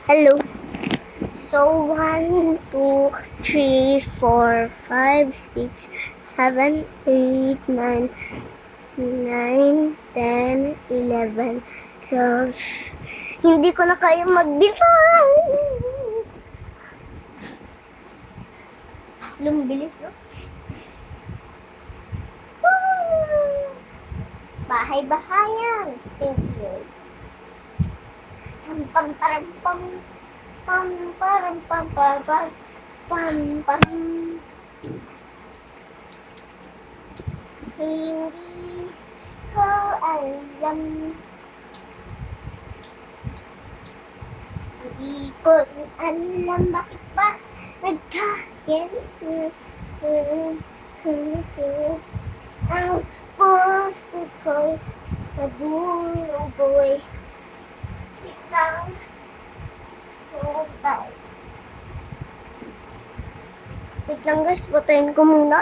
Hello. So, 1, 2, 3, 4, 5, 6, 7, 8, 9, 9, 10, 11, 12. Hindi ko na kaya mag-define. Lumbilis, no? Bahay-bahayan. Thank you. Pam pam pam pam pam pam pam pam pam pam pam. Hindi ko alam. Hindi ko alam bakit ba nagkaganito ang puso ko'y naduluboy. Lang guys. Wait lang guys, patayin ko muna.